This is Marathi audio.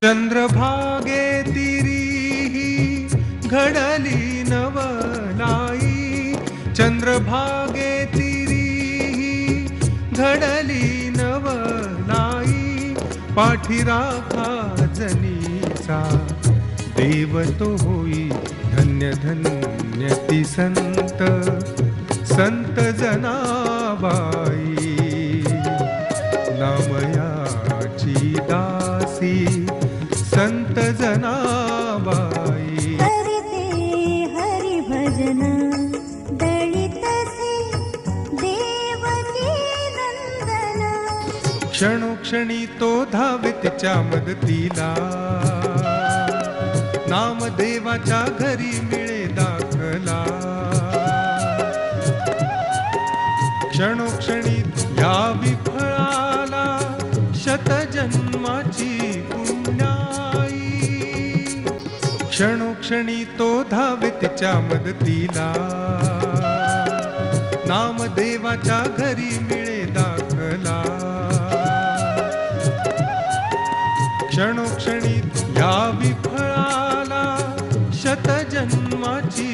चंद्रभागे तिरी घडली नवलाई, चंद्रभागे तिरी घडली नवलाई, पाठी राखा जनीचा देव तो होई धन्य धन्य ती संत संत जनाबाई, नामयाची दासी संत जनाबाई. करते हरि भजन दळितसे देवकी नंदन, क्षणोक्षणी तो धावे तिच्या मदतीला, नामदेवाच्या घरी मिळे दाखला. क्षणोक्षणी या विफळाला शतजन्माची पुण्याई, क्षणोक्षणी तो धावे तिच्या मदतीला, नामदेवाच्या घरी मिळे दाखला. क्षणोक्षणी या विफळाला शतजन्माची